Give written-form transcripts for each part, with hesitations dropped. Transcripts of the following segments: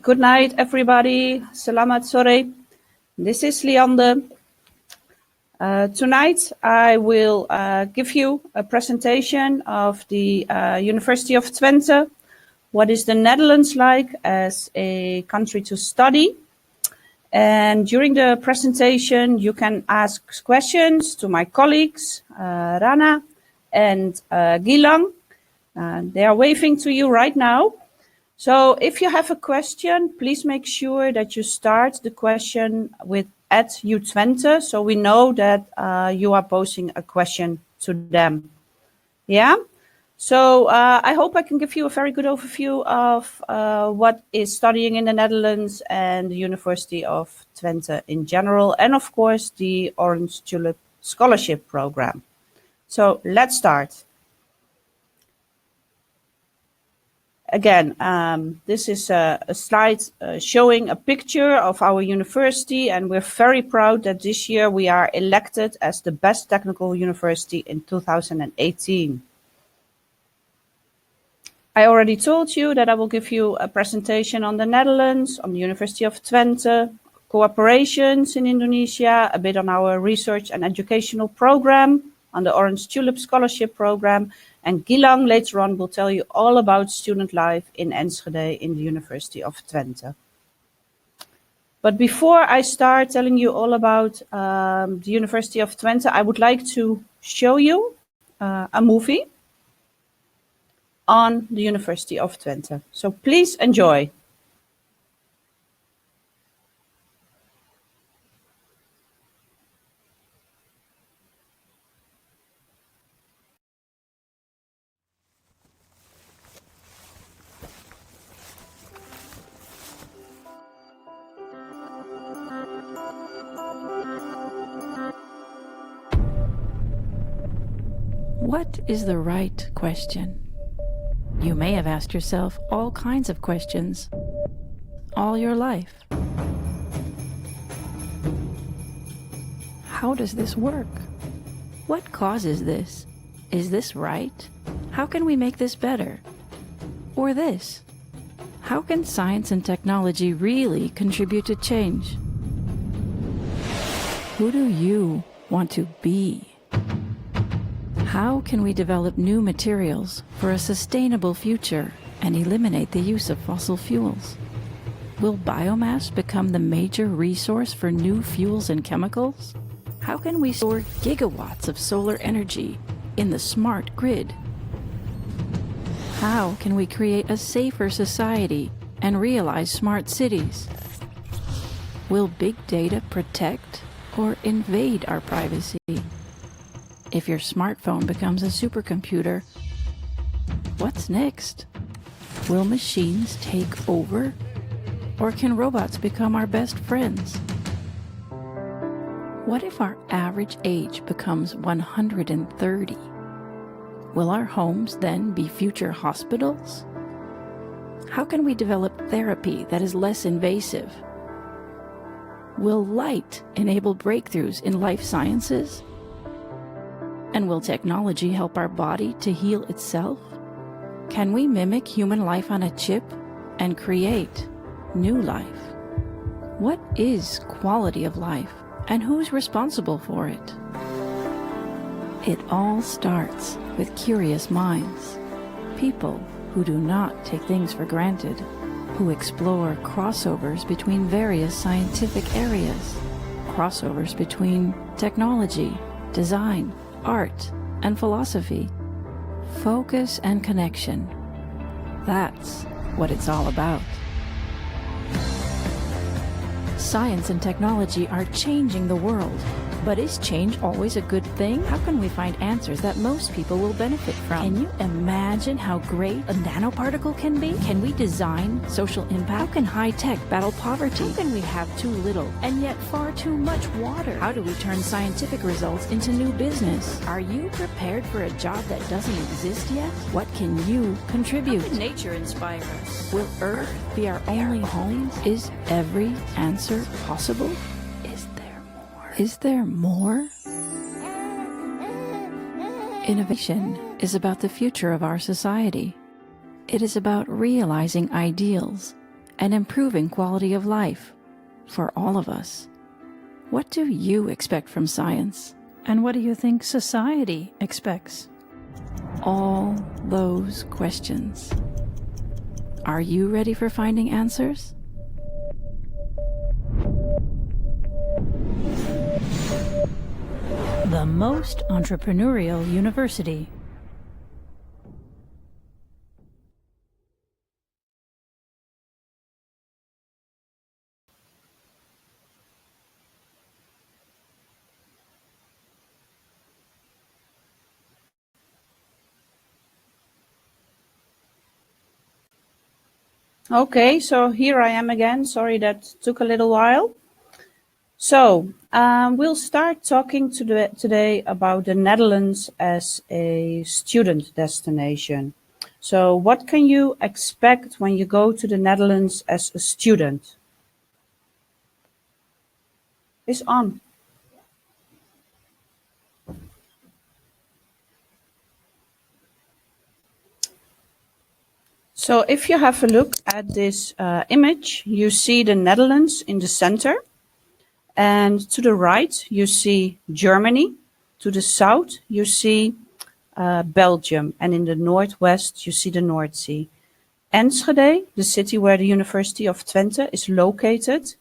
Good night, everybody. Selamat sore. This is Liande. Tonight, I will give you a presentation of the University of Twente. What is the Netherlands like as a country to study? And during the presentation, you can ask questions to my colleagues, Rana and Gilang. They are waving to you right now. So if you have a question, please make sure that you start the question with @UTwente, so we know that you are posing a question to them. Yeah? So I hope I can give you a very good overview of what is studying in the Netherlands and the University of Twente in general, and of course the Orange Tulip Scholarship Program. So let's start. Again, this is a slide showing a picture of our university, and we're very proud that this year we are elected as the best technical university in 2018. I already told you that I will give you a presentation on the Netherlands, on the University of Twente, cooperations in Indonesia, a bit on our research and educational program, on the Orange Tulip Scholarship Program, and Gilang later on will tell you all about student life in Enschede in the University of Twente. But before I start telling you all about the University of Twente, I would like to show you a movie on the University of Twente. So please enjoy. What is the right question? You may have asked yourself all kinds of questions all your life. How does this work? What causes this? Is this right? How can we make this better? Or this? How can science and technology really contribute to change? Who do you want to be? How can we develop new materials for a sustainable future and eliminate the use of fossil fuels? Will biomass become the major resource for new fuels and chemicals? How can we store gigawatts of solar energy in the smart grid? How can we create a safer society and realize smart cities? Will big data protect or invade our privacy? If your smartphone becomes a supercomputer, what's next? Will machines take over? Or can robots become our best friends? What if our average age becomes 130? Will our homes then be future hospitals? How can we develop therapy that is less invasive? Will light enable breakthroughs in life sciences? And will technology help our body to heal itself? Can we mimic human life on a chip and create new life? What is quality of life, and who's responsible for it? It all starts with curious minds, people who do not take things for granted, who explore crossovers between various scientific areas, crossovers between technology, design, art, and philosophy. Focus and connection. That's what it's all about. Science and technology are changing the world. But is change always a good thing? How can we find answers that most people will benefit from? Can you imagine how great a nanoparticle can be? Can we design social impact? How can high tech battle poverty? How can we have too little and yet far too much water? How do we turn scientific results into new business? Are you prepared for a job that doesn't exist yet? What can you contribute? How can nature inspire us? Will Earth be our only home? Is every answer possible? Is there more? Innovation is about the future of our society. It is about realizing ideals and improving quality of life for all of us. What do you expect from science? And what do you think society expects? All those questions. Are you ready for finding answers? The most entrepreneurial university. Okay, so here I am again. Sorry that took a little while. So we'll start talking today about the Netherlands as a student destination. So what can you expect when you go to the Netherlands as a student? It's on. So if you have a look at this image, you see the Netherlands in the center. And to the right, you see Germany. To the south, you see Belgium. And in the northwest, you see the North Sea. Enschede, the city where the University of Twente is located,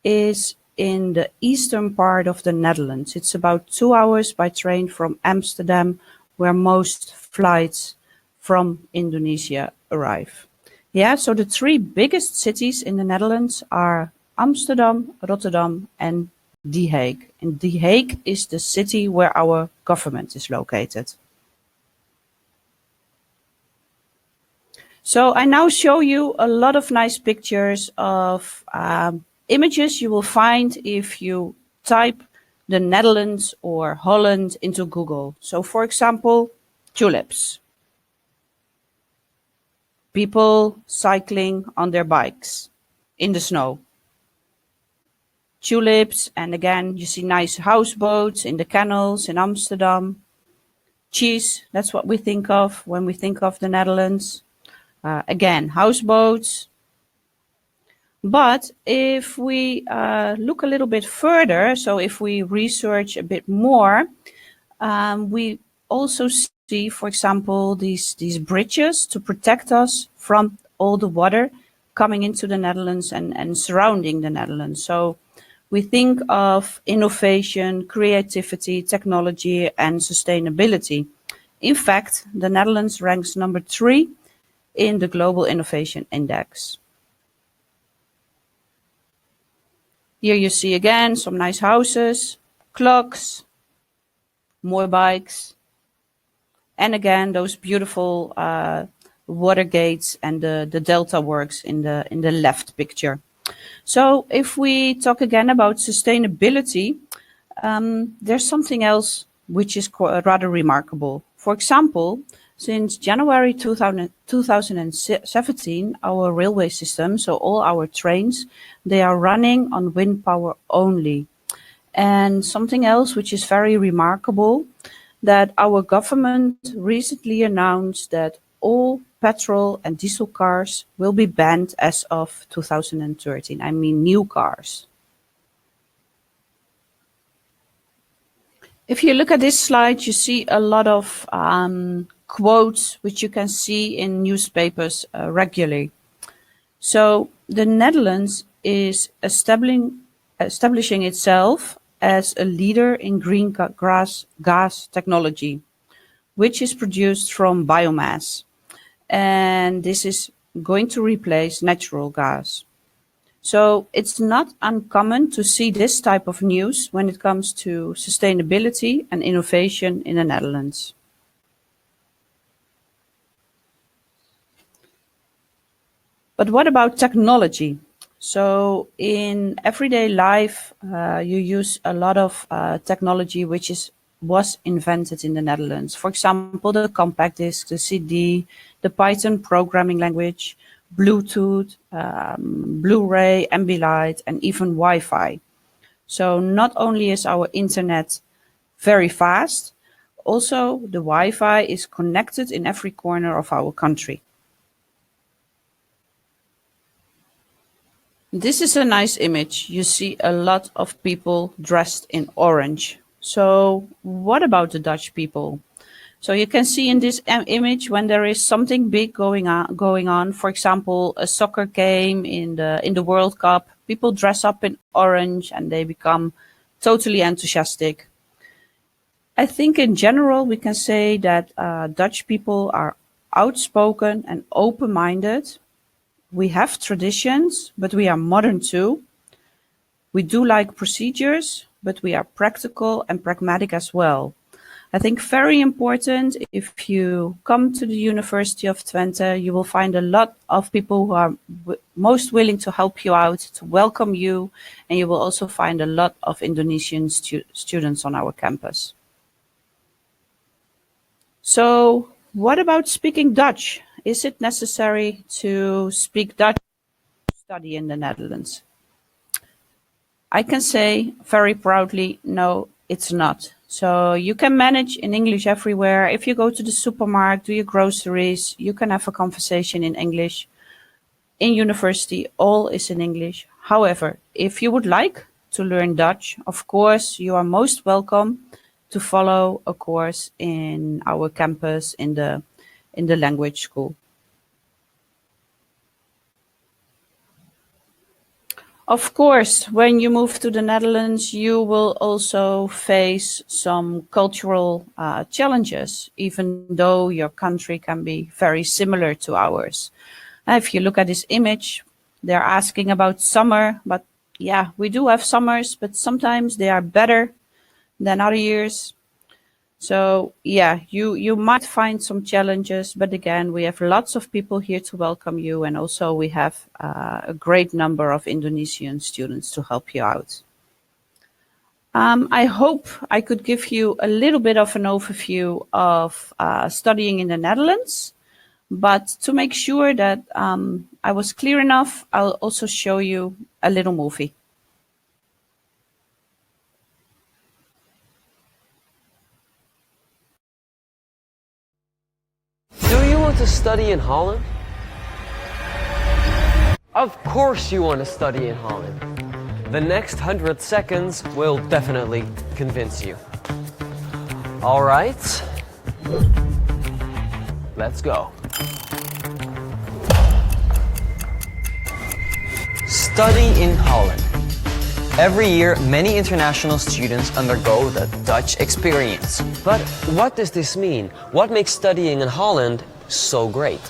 is in the eastern part of the Netherlands. It's about 2 hours by train from Amsterdam, where most flights from Indonesia arrive. Yeah, so the 3 biggest cities in the Netherlands are Amsterdam, Rotterdam, and The Hague. And The Hague is the city where our government is located. So I now show you a lot of nice pictures of images you will find if you type the Netherlands or Holland into Google. So for example, tulips. People cycling on their bikes in the snow. Tulips, and again, you see nice houseboats in the canals in Amsterdam. Cheese, that's what we think of when we think of the Netherlands. Again, houseboats. But if we look a little bit further, so if we research a bit more, we also see, for example, these bridges to protect us from all the water coming into the Netherlands and surrounding the Netherlands. So we think of innovation, creativity, technology, and sustainability. In fact, the Netherlands ranks number 3 in the Global Innovation Index. Here you see again some nice houses, clocks, more bikes, and again those beautiful water gates and the Delta works in the left picture. So if we talk again about sustainability, there's something else which is rather remarkable. For example, since January 2017, our railway system, so all our trains, they are running on wind power only. And something else which is very remarkable, that our government recently announced that all petrol and diesel cars will be banned as of 2013. I mean, new cars. If you look at this slide, you see a lot of quotes which you can see in newspapers regularly. So the Netherlands is establishing itself as a leader in green gas technology, which is produced from biomass. And this is going to replace natural gas. So it's not uncommon to see this type of news when it comes to sustainability and innovation in the Netherlands. But what about technology? So in everyday life, you use a lot of technology which was invented in the Netherlands. For example, the compact disc, the CD, the Python programming language, Bluetooth, Blu-ray, Ambilight, and even Wi-Fi. So not only is our internet very fast, also the Wi-Fi is connected in every corner of our country. This is a nice image. You see a lot of people dressed in orange. So what about the Dutch people? So you can see in this image when there is something big going on, for example, a soccer game in the World Cup, people dress up in orange and they become totally enthusiastic. I think in general we can say that Dutch people are outspoken and open-minded. We have traditions, but we are modern too. We do like procedures, but we are practical and pragmatic as well. I think very important, if you come to the University of Twente, you will find a lot of people who are most willing to help you out, to welcome you, and you will also find a lot of Indonesian students on our campus. So what about speaking Dutch? Is it necessary to speak Dutch to study in the Netherlands? I can say very proudly, no, it's not. So you can manage in English everywhere. If you go to the supermarket, do your groceries, you can have a conversation in English. In university, all is in English. However, if you would like to learn Dutch, of course, you are most welcome to follow a course in our campus in the language school. Of course, when you move to the Netherlands, you will also face some cultural challenges, even though your country can be very similar to ours. If you look at this image, they're asking about summer, but yeah, we do have summers, but sometimes they are better than other years. So yeah, you might find some challenges, but again, we have lots of people here to welcome you, and also we have a great number of Indonesian students to help you out. I hope I could give you a little bit of an overview of studying in the Netherlands, but to make sure that I was clear enough, I'll also show you a little movie. Do you want to study in Holland? Of course you want to study in Holland. The next 100 seconds will definitely convince you. All right, let's go. Study in Holland. Every year, many international students undergo the Dutch experience. But what does this mean? What makes studying in Holland so great?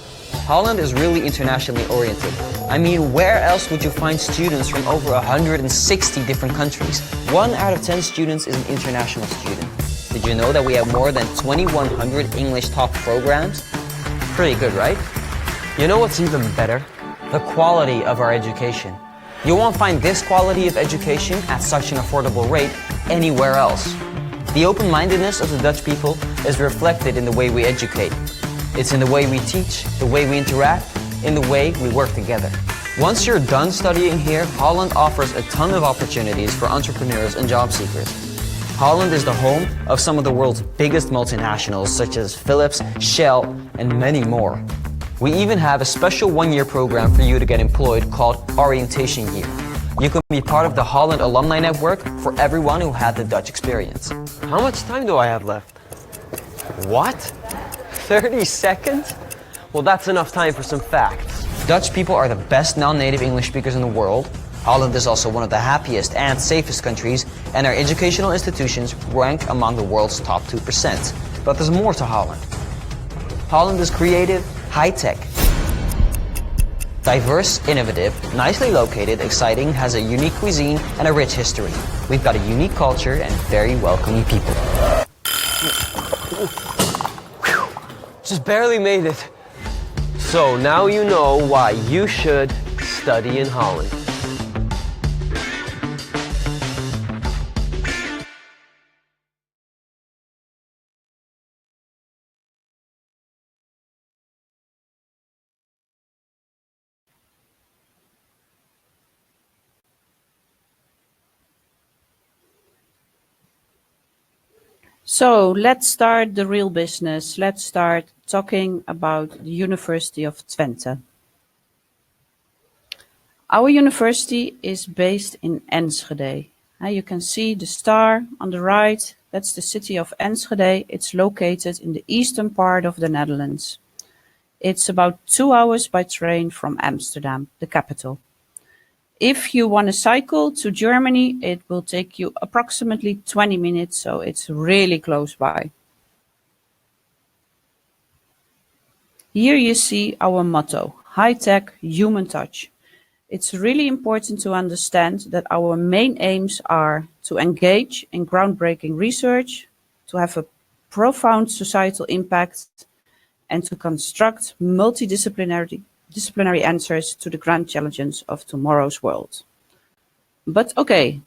Holland is really internationally oriented. I mean, where else would you find students from over 160 different countries? 1 out of 10 students is an international student. Did you know that we have more than 2,100 English talk programs? Pretty good, right? You know what's even better? The quality of our education. You won't find this quality of education at such an affordable rate anywhere else. The open-mindedness of the Dutch people is reflected in the way we educate. It's in the way we teach, the way we interact, in the way we work together. Once you're done studying here, Holland offers a ton of opportunities for entrepreneurs and job seekers. Holland is the home of some of the world's biggest multinationals such as Philips, Shell, and many more. We even have a special 1-year program for you to get employed called Orientation Year. You can be part of the Holland Alumni Network for everyone who had the Dutch experience. How much time do I have left? What? 30 seconds? Well, that's enough time for some facts. Dutch people are the best non-native English speakers in the world. Holland is also one of the happiest and safest countries, and our educational institutions rank among the world's top 2%. But there's more to Holland. Holland is creative, high-tech, diverse, innovative, nicely located, exciting, has a unique cuisine and a rich history. We've got a unique culture and very welcoming people. Just barely made it. So now you know why you should study in Holland. So let's start the real business. Let's start talking about the University of Twente. Our university is based in Enschede. You can see the star on the right. That's the city of Enschede. It's located in the eastern part of the Netherlands. It's about 2 hours by train from Amsterdam, the capital. If you want to cycle to Germany, it will take you approximately 20 minutes, so it's really close by. Here you see our motto, high-tech, human touch. It's really important to understand that our main aims are to engage in groundbreaking research, to have a profound societal impact, and to construct multidisciplinary answers to the grand challenges of tomorrow's world. But okay,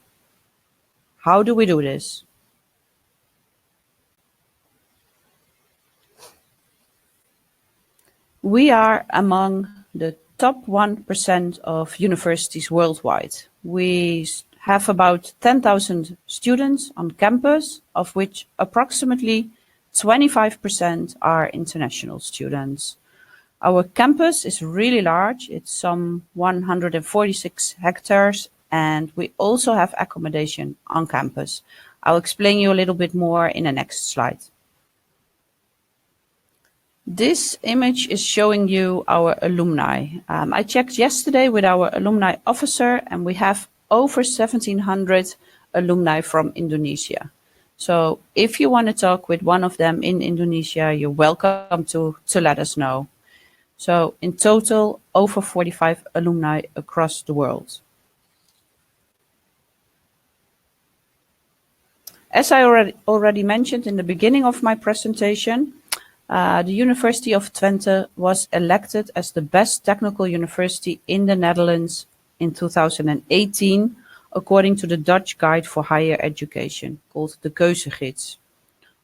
how do we do this? We are among the top 1% of universities worldwide. We have about 10,000 students on campus, of which approximately 25% are international students. Our campus is really large. It's some 146 hectares, and we also have accommodation on campus. I'll explain you a little bit more in the next slide. This image is showing you our alumni. I checked yesterday with our alumni officer, and we have over 1,700 alumni from Indonesia. So if you want to talk with one of them in Indonesia, you're welcome to let us know. So in total, over 45 alumni across the world. As I already mentioned in the beginning of my presentation, the University of Twente was elected as the best technical university in the Netherlands in 2018, according to the Dutch Guide for Higher Education, called the Keuzegids.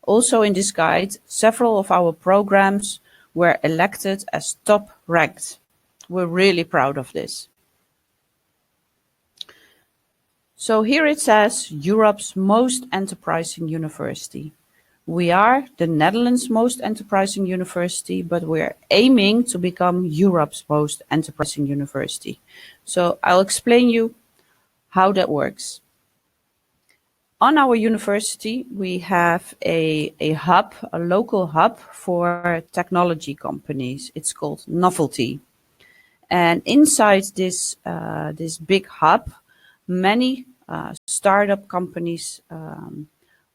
Also in this guide, several of our programs were elected as top ranked. We're really proud of this. So here it says Europe's most enterprising university. We are the Netherlands' most enterprising university, but we're aiming to become Europe's most enterprising university. So I'll explain you how that works. On our university, we have a hub, a local hub for technology companies. It's called Novelty. And inside this big hub, many startup companies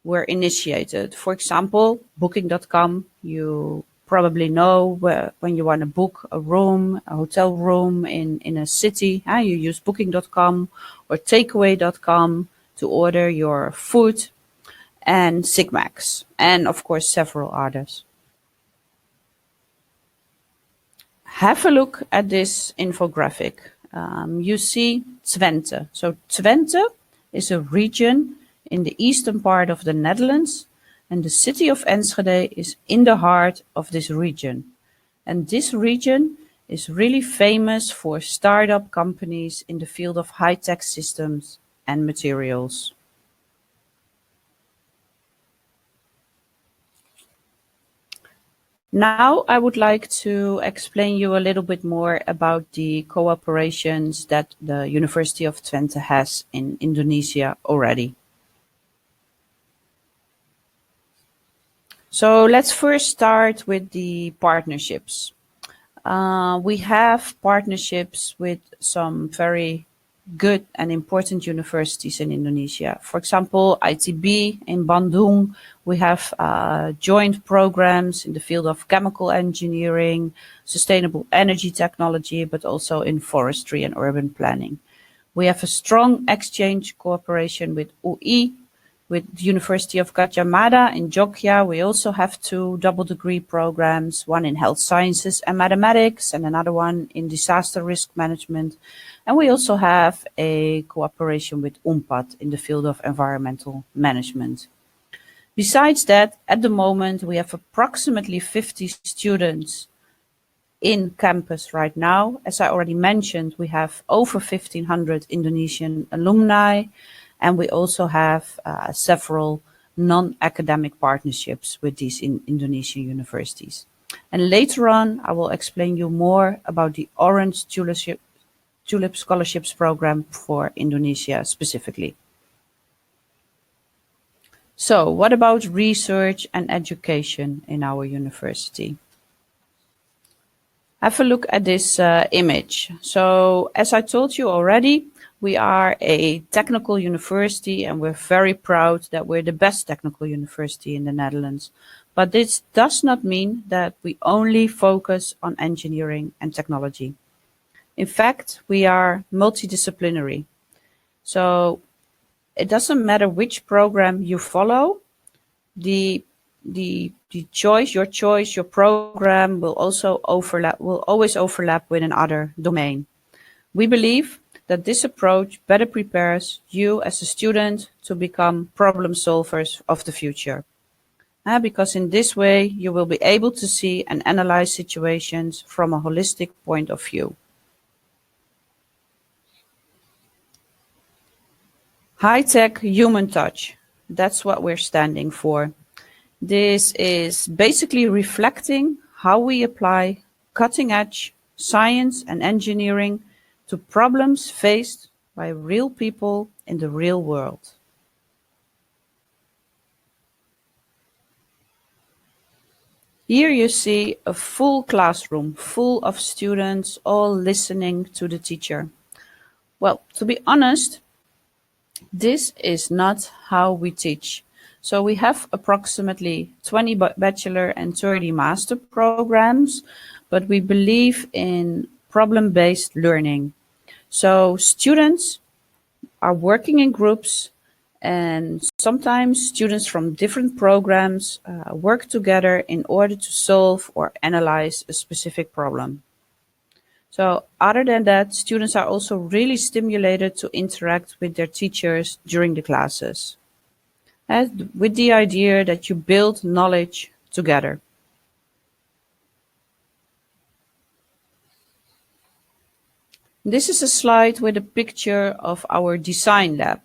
were initiated. For example, Booking.com, you probably know when you want to book a room, a hotel room in a city, you use Booking.com or Takeaway.com to order your food, and Sigmax, and of course several others. Have a look at this infographic. You see Twente. So Twente is a region in the eastern part of the Netherlands, and the city of Enschede is in the heart of this region. And this region is really famous for startup companies in the field of high-tech systems and materials. Now I would like to explain you a little bit more about the cooperations that the University of Twente has in Indonesia already. So let's first start with the partnerships. We have partnerships with some very good and important universities in Indonesia. For example, ITB in Bandung. We have joint programs in the field of chemical engineering, sustainable energy technology, but also in forestry and urban planning. We have a strong exchange cooperation with UI, with the University of Gadjah Mada in Jogja. We also have 2 double degree programs, one in health sciences and mathematics and another one in disaster risk management. And we also have a cooperation with UNPAD in the field of environmental management. Besides that, at the moment, we have approximately 50 students in campus right now. As I already mentioned, we have over 1,500 Indonesian alumni, and we also have several non-academic partnerships with these Indonesian universities. And later on, I will explain you more about the Orange Tulip Tulip Scholarships program for Indonesia specifically. So what about research and education in our university? Have a look at this image. So as I told you already, we are a technical university and we're very proud that we're the best technical university in the Netherlands. But this does not mean that we only focus on engineering and technology. In fact, we are multidisciplinary. So it doesn't matter which program you follow, your program will always overlap with another domain. We believe that this approach better prepares you as a student to become problem solvers of the future. Because in this way, you will be able to see and analyze situations from a holistic point of view. High-tech human touch. That's what we're standing for. This is basically reflecting how we apply cutting-edge science and engineering to problems faced by real people in the real world. Here you see a full classroom full of students all listening to the teacher. Well, to be honest, this is not how we teach. So we have approximately 20 bachelor and 30 master programs, but we believe in problem-based learning. So students are working in groups, and sometimes students from different programs work together in order to solve or analyze a specific problem. So other than that, students are also really stimulated to interact with their teachers during the classes, and with the idea that you build knowledge together. This is a slide with a picture of our design lab.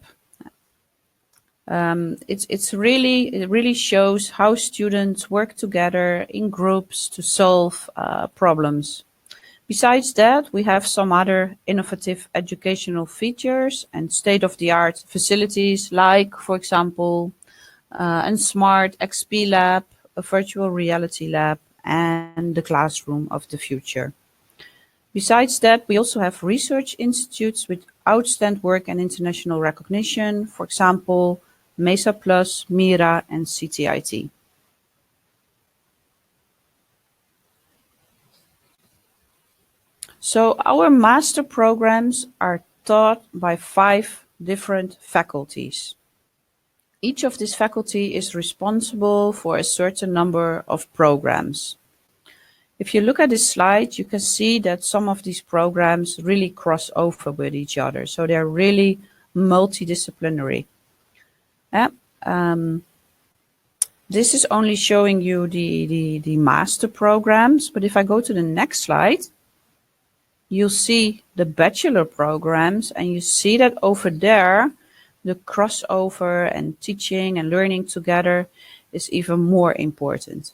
It really shows how students work together in groups to solve problems. Besides that, we have some other innovative educational features and state-of-the-art facilities like, for example, a smart XP lab, a virtual reality lab, and the classroom of the future. Besides that, we also have research institutes with outstanding work and international recognition, for example, MESA Plus, MIRA, and CTIT. So our master programs are taught by 5 different faculties. Each of these faculty is responsible for a certain number of programs. If you look at this slide, you can see that some of these programs really cross over with each other. So they're really multidisciplinary. This is only showing you the master programs, but if I go to the next slide, you'll see the bachelor programs, and you see that over there, the crossover and teaching and learning together is even more important.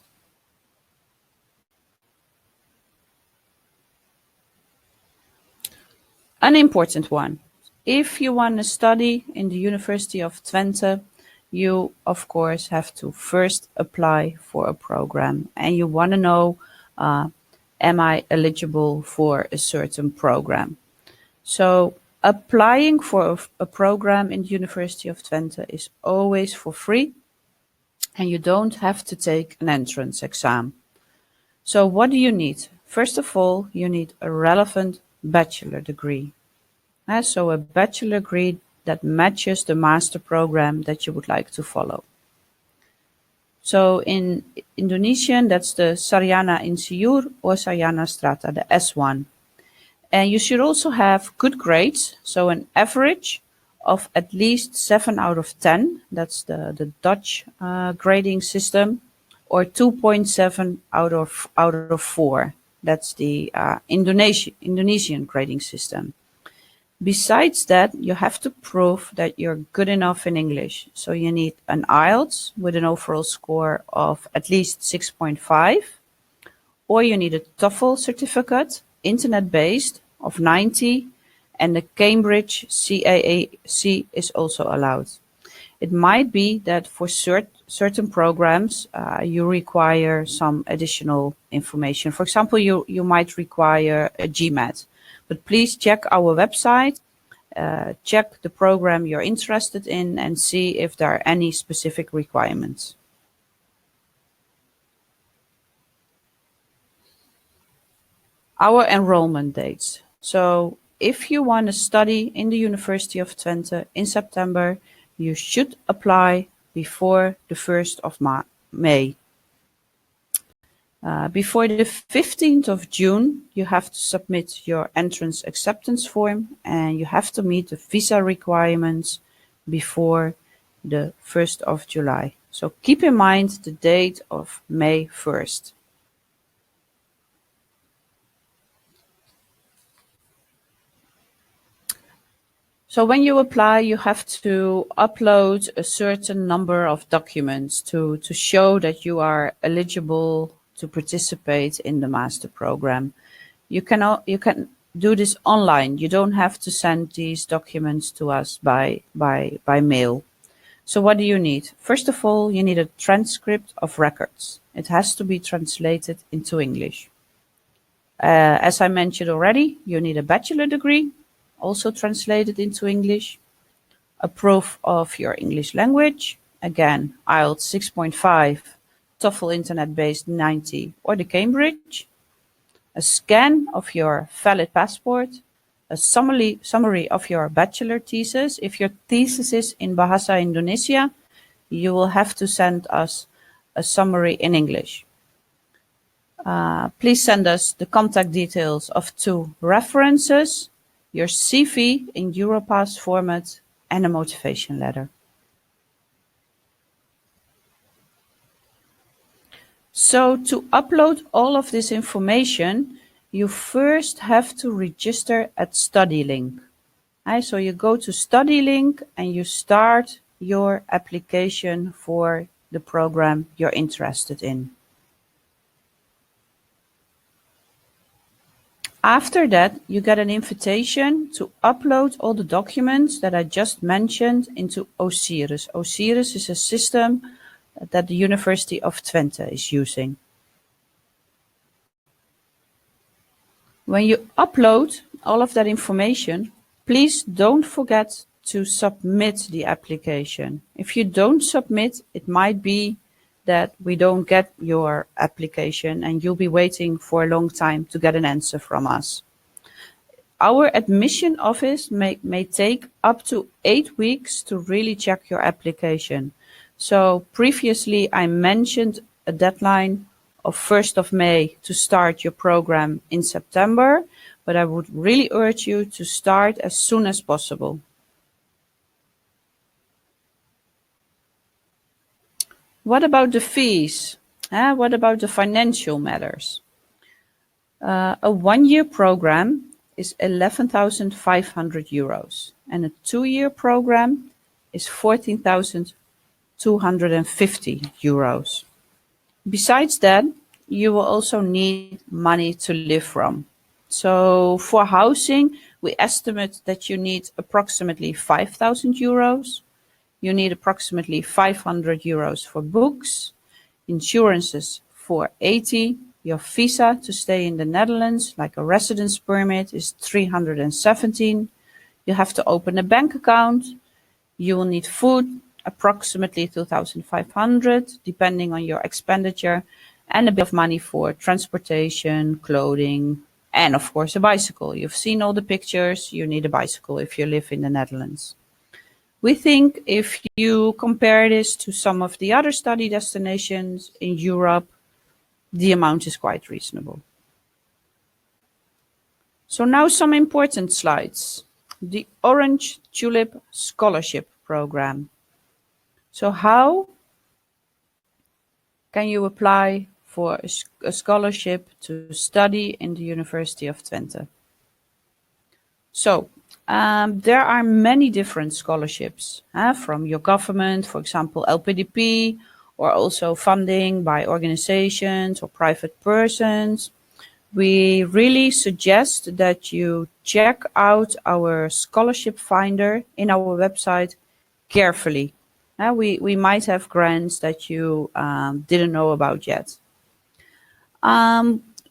An important one. If you want to study in the University of Twente, you of course have to first apply for a program, and you want to know, am I eligible for a certain program? So applying for a program in the University of Twente is always for free, and you don't have to take an entrance exam. So what do you need? First of all, you need a relevant bachelor degree. So a bachelor degree that matches the master program that you would like to follow. So in Indonesian, that's the Sarjana Insinyur or Sarjana Strata, the S1. And you should also have good grades, so an average of at least 7 out of 10, that's the Dutch grading system, or 2.7 out of 4, that's the Indonesian grading system. Besides that, you have to prove that you're good enough in English. So you need an IELTS with an overall score of at least 6.5, or you need a TOEFL certificate, internet-based, of 90, and the Cambridge CAAC is also allowed. It might be that for certain programs you require some additional information. For example, you might require a GMAT, but please check our website, check the program you're interested in, and see if there are any specific requirements. Our enrollment dates. So if you want to study in the University of Twente in September, you should apply before the 1st of May. Before the 15th of June, you have to submit your entrance acceptance form, and you have to meet the visa requirements before the 1st of July. So keep in mind the date of May 1st. So when you apply, you have to upload a certain number of documents to show that you are eligible to participate in the master program. You can do this online. You don't have to send these documents to us by mail. So what do you need? First of all, you need a transcript of records. It has to be translated into English. As I mentioned already, you need a bachelor degree, also translated into English, a proof of your English language, again, IELTS 6.5, TOEFL Internet-based 90, or the Cambridge, a scan of your valid passport, a summary of your bachelor thesis. If your thesis is in Bahasa Indonesia, you will have to send us a summary in English. Please send us the contact details of 2 references, your CV in Europass format, and a motivation letter. So to upload all of this information, you first have to register at StudyLink. So you go to StudyLink and you start your application for the program you're interested in. After that, you get an invitation to upload all the documents that I just mentioned into Osiris. Osiris is a system that the University of Twente is using. When you upload all of that information, please don't forget to submit the application. If you don't submit, it might be that we don't get your application and you'll be waiting for a long time to get an answer from us. Our admission office may take up to 8 weeks to really check your application. So previously I mentioned a deadline of 1st of May to start your program in September, but I would really urge you to start as soon as possible. What about the fees? What about the financial matters? A 1-year program is 11,500 euros and a 2-year program is 14,250 euros. Besides that, you will also need money to live from. So for housing, we estimate that you need approximately 5,000 euros. You need approximately 500 euros for books, insurances for 80. Your visa to stay in the Netherlands, like a residence permit, is 317. You have to open a bank account. You will need food, approximately 2,500, depending on your expenditure, and a bit of money for transportation, clothing, and of course a bicycle. You've seen all the pictures. You need a bicycle if you live in the Netherlands. We think if you compare this to some of the other study destinations in Europe, the amount is quite reasonable. So now some important slides. The Orange Tulip Scholarship Program. So how can you apply for a scholarship to study in the University of Twente? So there are many different scholarships from your government, for example, LPDP, or also funding by organizations or private persons. we really suggest that you check out our scholarship finder in our website carefully. We might have grants that you didn't know about yet.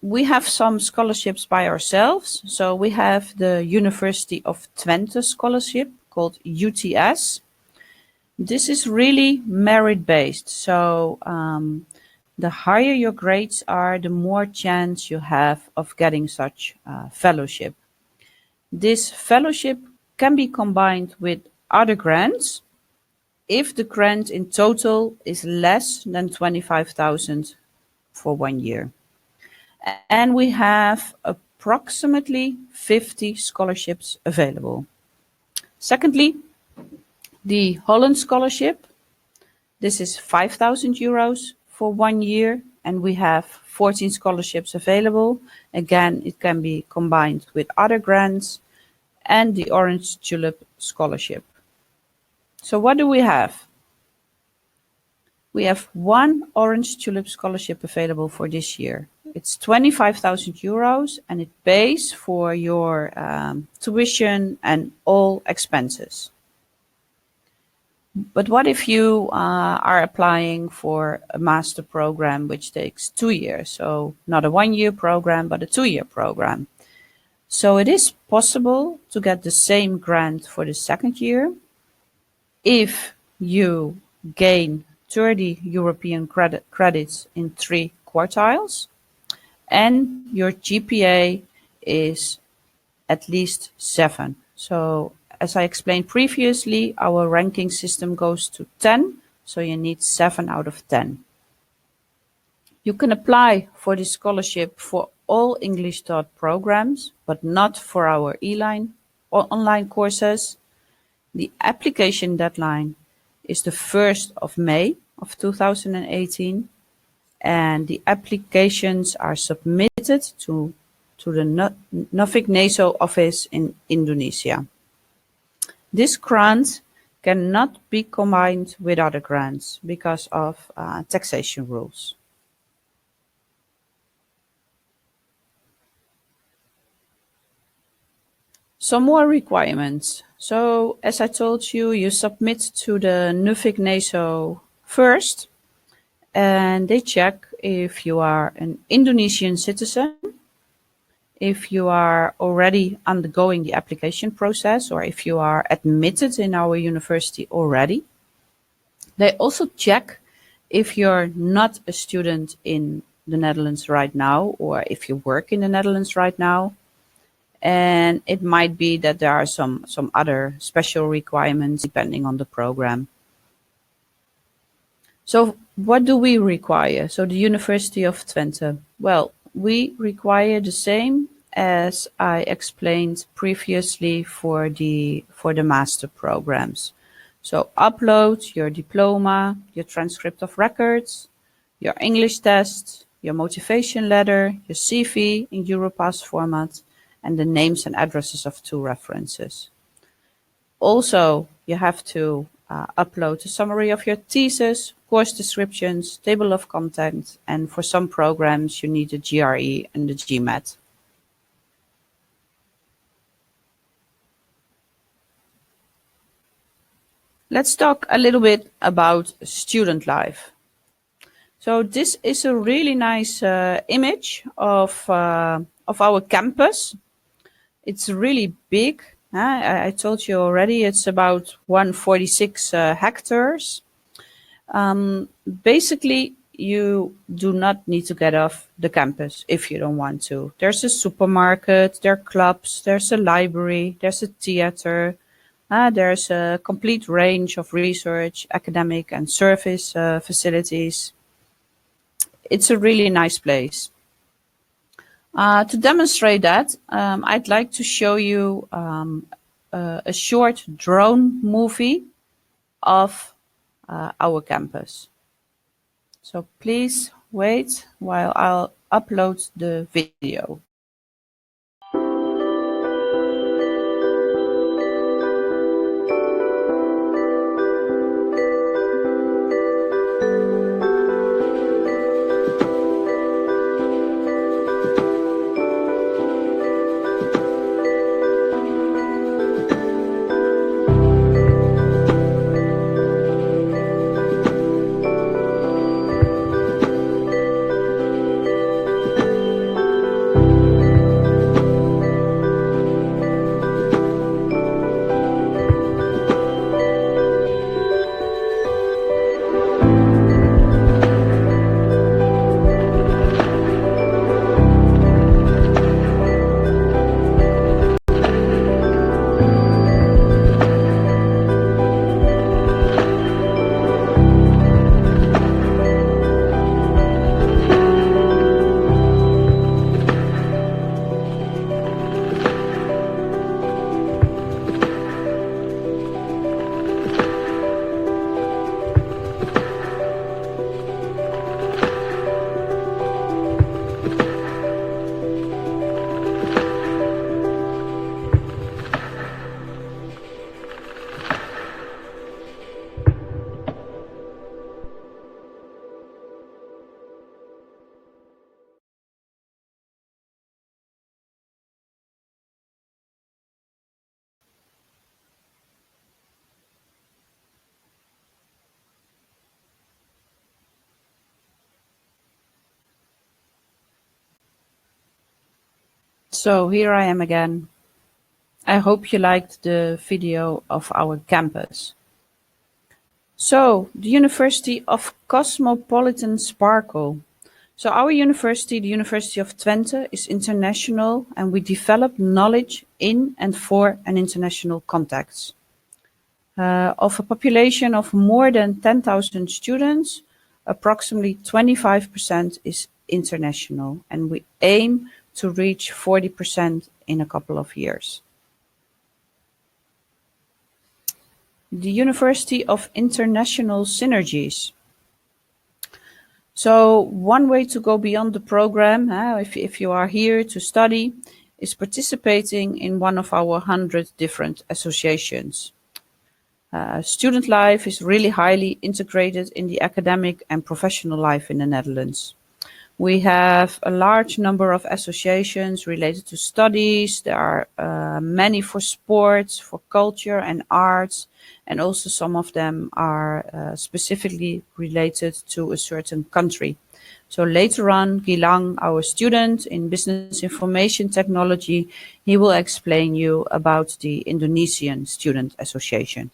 We have some scholarships by ourselves. So we have the University of Twente scholarship called UTS. This is really merit-based. So the higher your grades are, the more chance you have of getting such fellowship. This fellowship can be combined with other grants if the grant in total is less than 25,000 for 1 year. And we have approximately 50 scholarships available. Secondly, the Holland Scholarship. This is 5,000 euros for 1 year, and we have 14 scholarships available. Again, it can be combined with other grants, and the Orange Tulip Scholarship. So what do we have? We have one Orange Tulip Scholarship available for this year. It's 25,000 euros, and it pays for your tuition and all expenses. But what if you are applying for a master program which takes 2 years? So not a 1 year program, but a 2 year program. So it is possible to get the same grant for the second year if you gain 30 European credits in 3 quartiles and your GPA is at least 7. So as I explained previously, our ranking system goes to 10, so you need 7 out of 10. You can apply for this scholarship for all English taught programs, but not for our online courses. The application deadline is the 1st of May of 2018, and the applications are submitted to the Novik NESO office in Indonesia. This grant cannot be combined with other grants because of taxation rules. Some more requirements. So as I told you, you submit to the Novik NESO first, and they check if you are an Indonesian citizen, if you are already undergoing the application process, or if you are admitted in our university already. They also check if you're not a student in the Netherlands right now, or if you work in the Netherlands right now. And it might be that there are some other special requirements depending on the program. So what do we require? So the University of Twente. Well, we require the same as I explained previously for the master programs. So upload your diploma, your transcript of records, your English test, your motivation letter, your CV in Europass format, and the names and addresses of 2 references. Also, you have to upload a summary of your thesis, course descriptions, table of content, and for some programs you need the GRE and the GMAT. Let's talk a little bit about student life. So this is a really nice image of our campus. It's really big. I told you already, it's about 146 hectares. Basically, you do not need to get off the campus if you don't want to. There's a supermarket, there are clubs, there's a library, there's a theater. There's a complete range of research, academic and service facilities. It's a really nice place. To demonstrate that, I'd like to show you a short drone movie of our campus. So please wait while I'll upload the video. So here I am again. I hope you liked the video of our campus. So, the University of Cosmopolitan Sparkle. So our university, the University of Twente, is international and we develop knowledge in and for an international context. Of a population of more than 10,000 students, approximately 25% is international, and we aim to reach 40% in a couple of years. The University of International Synergies. So one way to go beyond the program, if you are here to study, is participating in one of our 100 different associations. Student life is really highly integrated in the academic and professional life in the Netherlands. We have a large number of associations related to studies. There are many for sports, for culture and arts, and also some of them are specifically related to a certain country. So later on, Gilang, our student in Business Information Technology, he will explain you about the Indonesian Student Association.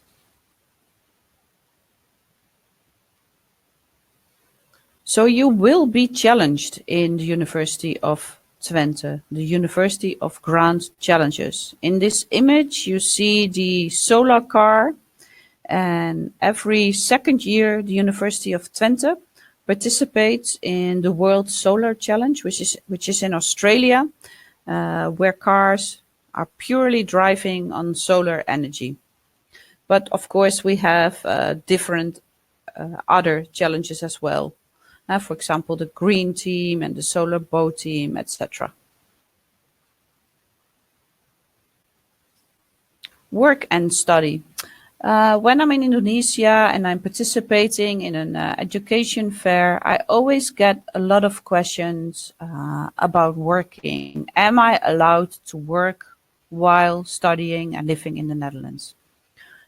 So you will be challenged in the University of Twente, the University of Grand Challenges. In this image, you see the solar car, and every second year, the University of Twente participates in the World Solar Challenge, which is in Australia, where cars are purely driving on solar energy. But of course, we have different other challenges as well. For example, the green team and the solar boat team, etc. Work and study. When I'm in Indonesia and I'm participating in an education fair, I always get a lot of questions about working. Am I allowed to work while studying and living in the Netherlands?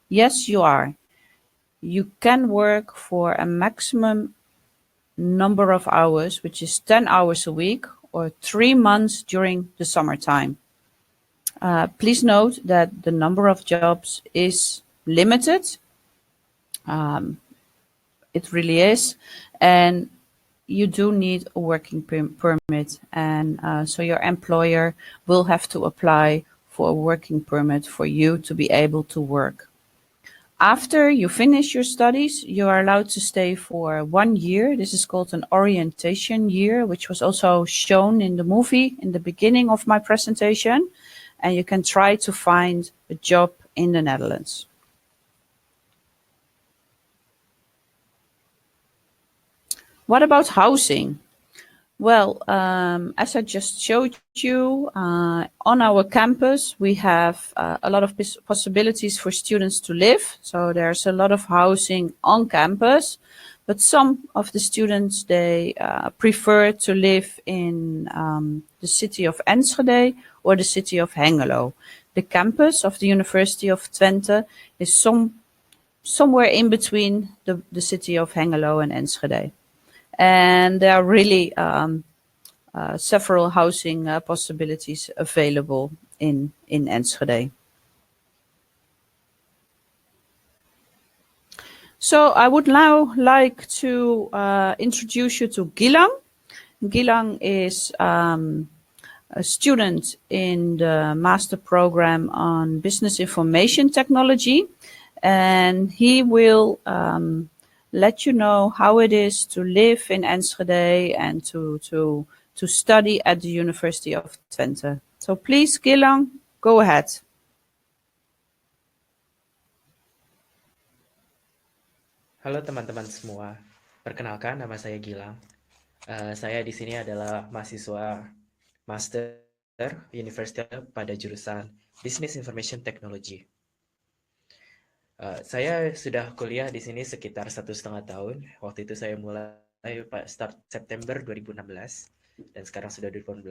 Yes, you are. You can work for a maximum number of hours, which is 10 hours a week or 3 months during the summertime. Please note that the number of jobs is limited. It really is. And you do need a working permit. And so your employer will have to apply for a working permit for you to be able to work. After you finish your studies, you are allowed to stay for 1 year. This is called an orientation year, which was also shown in the movie in the beginning of my presentation. And you can try to find a job in the Netherlands. What about housing? Well, as I just showed you, on our campus, we have a lot of possibilities for students to live. So there's a lot of housing on campus, but some of the students, they prefer to live in the city of Enschede or the city of Hengelo. The campus of the University of Twente is somewhere in between the city of Hengelo and Enschede. And there are really several housing possibilities available in Enschede. So I would now like to introduce you to Gilang. Gilang is a student in the master program on Business Information Technology, and he will let you know how it is to live in Enschede and to study at the University of Twente. So please, Gilang, go ahead. Halo teman-teman semua, perkenalkan nama saya Gilang. Saya di sini adalah mahasiswa Master Universiteit pada jurusan Business Information Technology. Saya sudah kuliah di sini sekitar 1,5 tahun. Waktu itu saya mulai start September 2016 dan sekarang sudah 2018.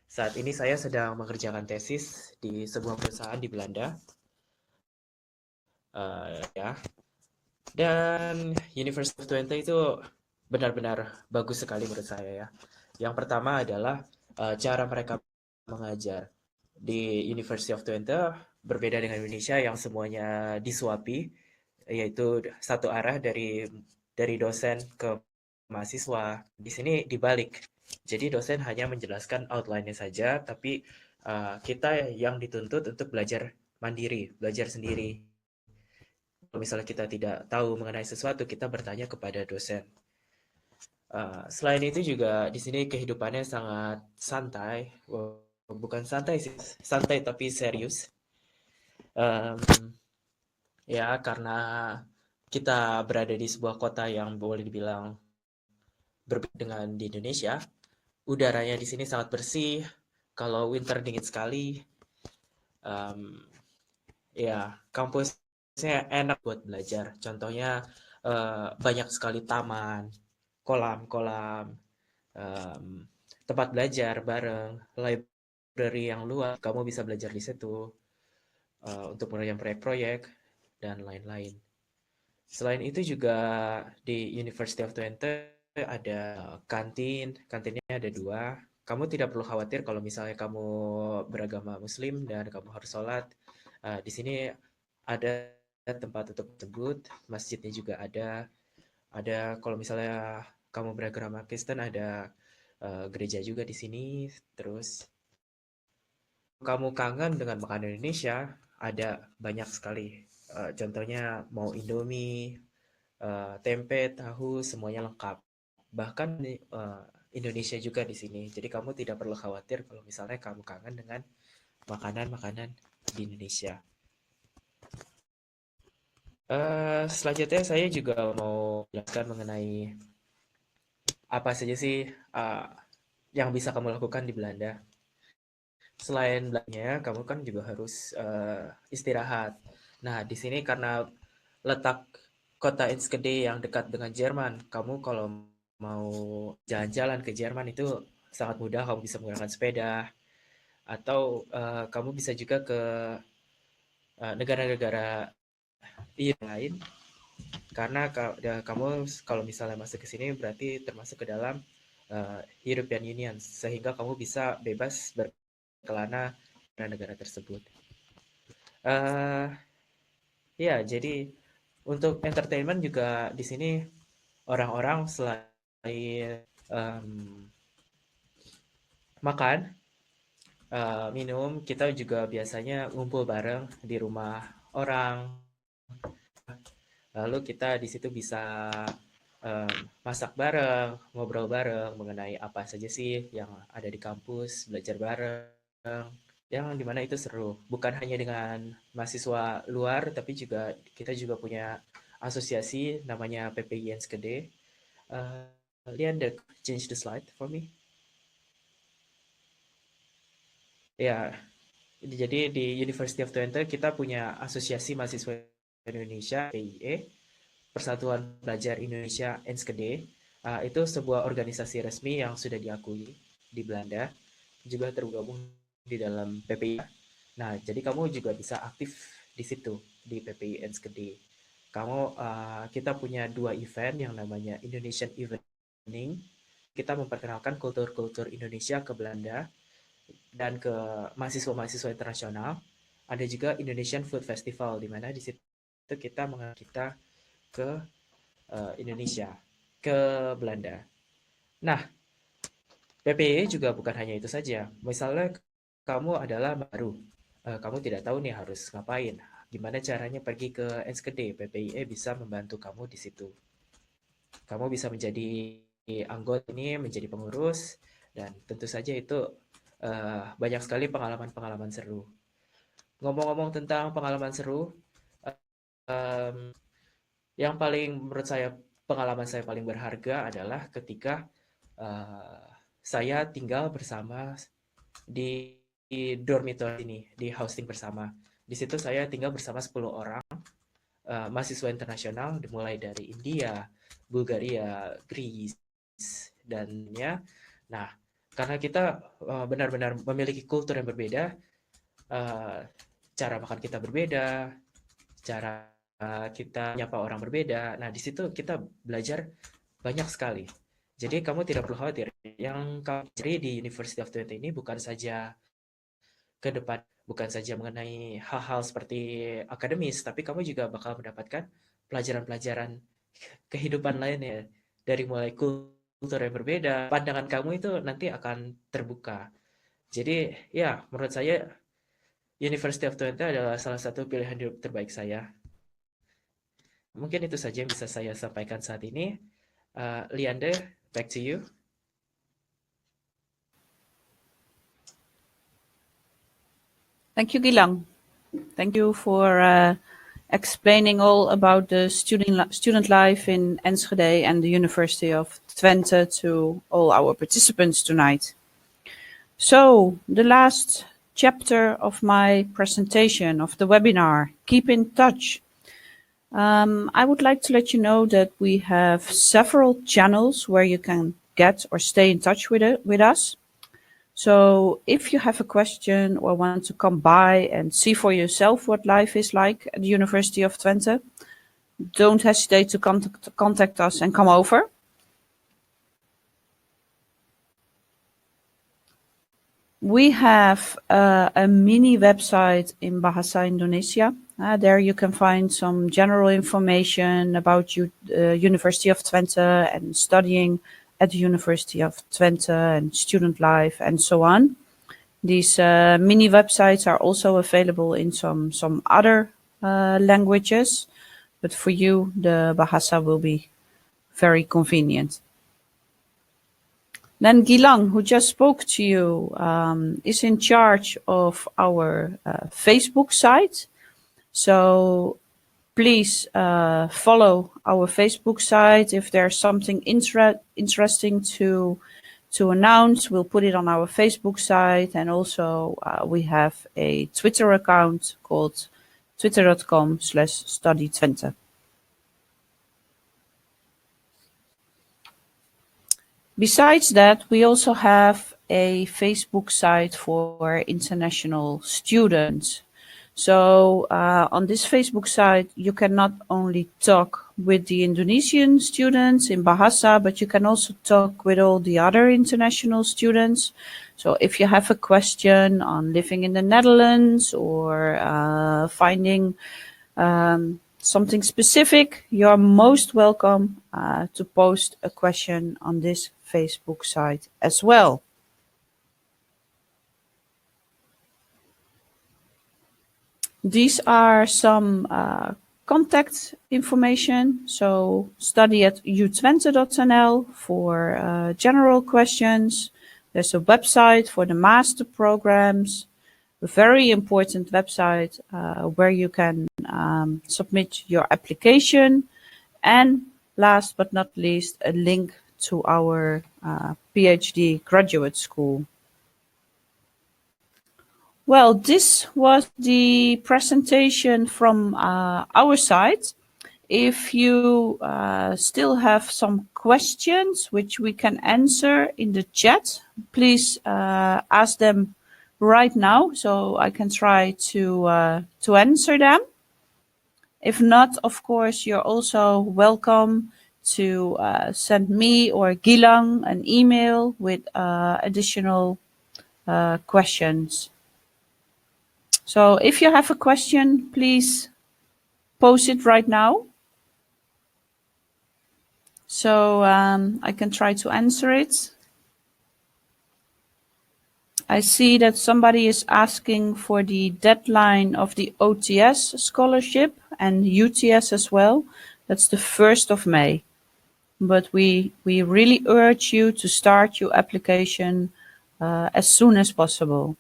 Saat ini saya sedang mengerjakan tesis di sebuah perusahaan di Belanda. Dan University of Twente itu benar-benar bagus sekali menurut saya ya. Yang pertama adalah cara mereka mengajar. Di University of Twente berbeda dengan Indonesia yang semuanya disuapi, yaitu satu arah dari dosen ke mahasiswa. Di sini dibalik. Jadi dosen hanya menjelaskan outline-nya saja, tapi kita yang dituntut untuk belajar mandiri, belajar sendiri. Kalau misalnya kita tidak tahu mengenai sesuatu, kita bertanya kepada dosen. Selain itu juga di sini kehidupannya sangat santai, bukan santai sih, santai tapi serius. Em, ya karena kita berada di sebuah kota yang boleh dibilang berbeda dengan di Indonesia, udaranya di sini sangat bersih. Kalau winter dingin sekali, em, ya kampusnya enak buat belajar. Contohnya banyak sekali taman, kolam-kolam, em, tempat belajar bareng, library yang luas. Kamu bisa belajar di situ untuk mengerjakan proyek-proyek dan lain-lain. Selain itu juga di University of Twente ada kantinnya ada 2. Kamu tidak perlu khawatir kalau misalnya kamu beragama Muslim dan kamu harus sholat. Di sini ada tempat untuk tersebut, masjidnya juga ada. Ada kalau misalnya kamu beragama Kristen ada gereja juga di sini. Terus kamu kangen dengan makanan Indonesia, ada banyak sekali. Contohnya mau Indomie, tempe, tahu, semuanya lengkap. Bahkan Indonesia juga di sini. Jadi kamu tidak perlu khawatir kalau misalnya kamu kangen dengan makanan-makanan di Indonesia. Selanjutnya saya juga mau jelaskan mengenai apa saja sih yang bisa kamu lakukan di Belanda. Selain belanjanya, kamu kan juga harus istirahat. Nah, di sini karena letak kota Enschede yang dekat dengan Jerman, kamu kalau mau jalan-jalan ke Jerman itu sangat mudah. Kamu bisa menggunakan sepeda, atau kamu bisa juga ke negara-negara lain. Karena kamu kalau misalnya masuk ke sini berarti termasuk ke dalam European Union, sehingga kamu bisa bebas berkelana ke negara tersebut. Ya, jadi untuk entertainment juga di sini orang-orang selain makan, minum, kita juga biasanya ngumpul bareng di rumah orang. Lalu kita di situ bisa masak bareng, ngobrol bareng mengenai apa saja sih yang ada di kampus, belajar bareng, yang dimana itu seru. Bukan hanya dengan mahasiswa luar, tapi juga kita juga punya asosiasi namanya PPI Enschede. Lian, change the slide for me. Ya, jadi di University of Twente kita punya asosiasi mahasiswa Indonesia, PIE, Persatuan Pelajar Indonesia Enschede. Itu sebuah organisasi resmi yang sudah diakui di Belanda, juga tergabung di dalam PPI. Nah, jadi kamu juga bisa aktif di situ, di PPI Enschede. Kita punya 2 event yang namanya Indonesian Evening. Kita memperkenalkan kultur-kultur Indonesia ke Belanda dan ke mahasiswa-mahasiswa internasional. Ada juga Indonesian Food Festival, di mana di situ kita mengajak kita ke Indonesia, ke Belanda. Nah, PPE juga bukan hanya itu saja. Misalnya kamu adalah baru, kamu tidak tahu nih harus ngapain. Gimana caranya pergi ke Enschede? PPIE bisa membantu kamu di situ. Kamu bisa menjadi anggota ini, menjadi pengurus, dan tentu saja itu banyak sekali pengalaman-pengalaman seru. Ngomong-ngomong tentang pengalaman seru, yang paling menurut saya pengalaman saya paling berharga adalah ketika saya tinggal bersama di dormitory ini, di hosting bersama. Di situ saya tinggal bersama 10 orang mahasiswa internasional dimulai dari India, Bulgaria, Greece, dan ya. Nah, karena kita benar-benar memiliki kultur yang berbeda, cara makan kita berbeda, cara kita nyapa orang berbeda. Nah, di situ kita belajar banyak sekali. Jadi kamu tidak perlu khawatir. Yang kamu cari di University of Twente ini bukan saja ke depan. Bukan saja mengenai hal-hal seperti akademis, tapi kamu juga bakal mendapatkan pelajaran-pelajaran kehidupan lainnya. Dari mulai kultur yang berbeda, pandangan kamu itu nanti akan terbuka. Jadi ya, menurut saya University of Twente adalah salah satu pilihan hidup terbaik saya. Mungkin itu saja yang bisa saya sampaikan saat ini. Liande, back to you. Thank you, Gilang. Thank you for explaining all about the student life in Enschede and the University of Twente to all our participants tonight. So, the last chapter of my presentation of the webinar, Keep in Touch. I would like to let you know that we have several channels where you can get or stay in touch with us. So if you have a question or want to come by and see for yourself what life is like at the University of Twente, don't hesitate to contact us and come over. We have a mini website in Bahasa Indonesia. There you can find some general information about University of Twente and studying at the University of Twente and student life and so on. These mini websites are also available in some other languages, but for you the Bahasa will be very convenient. Then Gilang, who just spoke to you, is in charge of our Facebook site. So please follow our Facebook site. If there's something interesting to announce, we'll put it on our Facebook site. And also we have a Twitter account called twitter.com/studytwente. Besides that, we also have a Facebook site for international students. So on this Facebook site, you can not only talk with the Indonesian students in Bahasa, but you can also talk with all the other international students. So if you have a question on living in the Netherlands or finding something specific, you're most welcome to post a question on this Facebook site as well. These are some contact information. So study@utwente.nl for general questions. There's a website for the master programs, a very important website where you can submit your application. And last but not least, a link to our PhD graduate school. Well, this was the presentation from our side. If you still have some questions which we can answer in the chat, please ask them right now so I can try to answer them. If not, of course, you're also welcome to send me or Gilang an email with additional questions. So if you have a question, please post it right now. So I can try to answer it. I see that somebody is asking for the deadline of the OTS scholarship and UTS as well. That's the 1st of May. But we really urge you to start your application as soon as possible.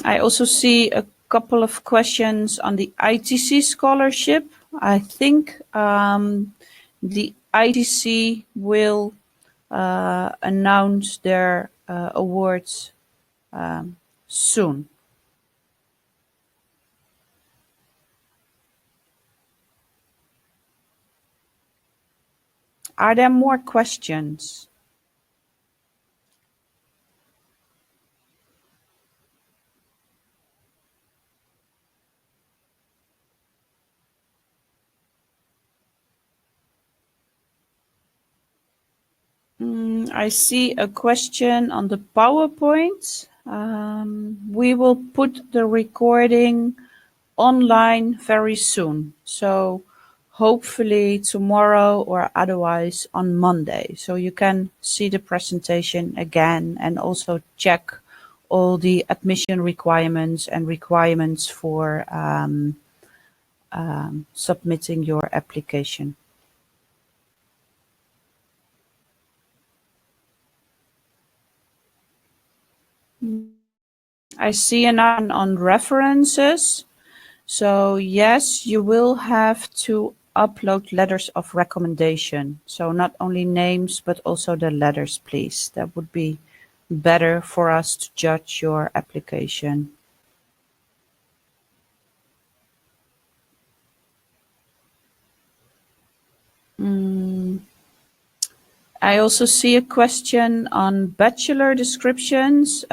I also see a couple of questions on the ITC scholarship. I think the ITC will announce their awards soon. Are there more questions? I see a question on the PowerPoint. We will put the recording online very soon. So hopefully tomorrow or otherwise on Monday. So you can see the presentation again and also check all the admission requirements and requirements for submitting your application. I see another on references. So yes, you will have to upload letters of recommendation. So not only names, but also the letters, please. That would be better for us to judge your application. I also see a question on Bachelor Descriptions.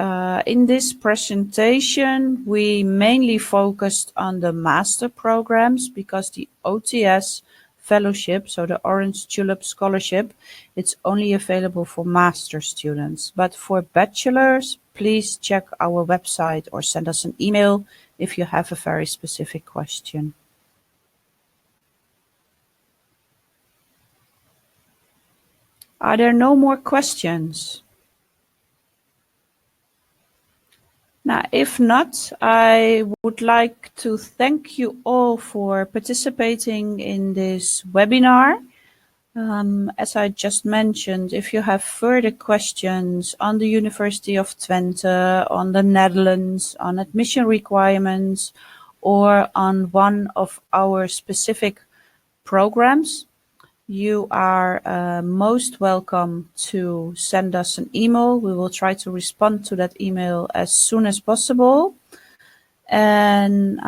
In this presentation, we mainly focused on the master programs because the OTS fellowship, so the Orange Tulip Scholarship, it's only available for master students. But for bachelors, please check our website or send us an email if you have a very specific question. Are there no more questions? Now, if not, I would like to thank you all for participating in this webinar. As I just mentioned, if you have further questions on the University of Twente, on the Netherlands, on admission requirements, or on one of our specific programs, you are most welcome to send us an email. We will try to respond to that email as soon as possible. And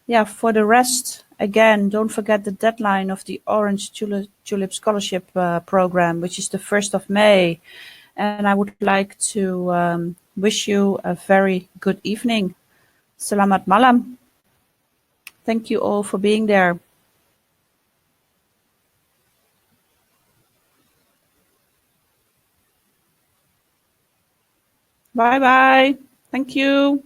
yeah, for the rest, again, don't forget the deadline of the Orange Tulip Scholarship program, which is the 1st of May. And I would like to wish you a very good evening. Selamat malam. Thank you all for being there. Bye-bye. Thank you.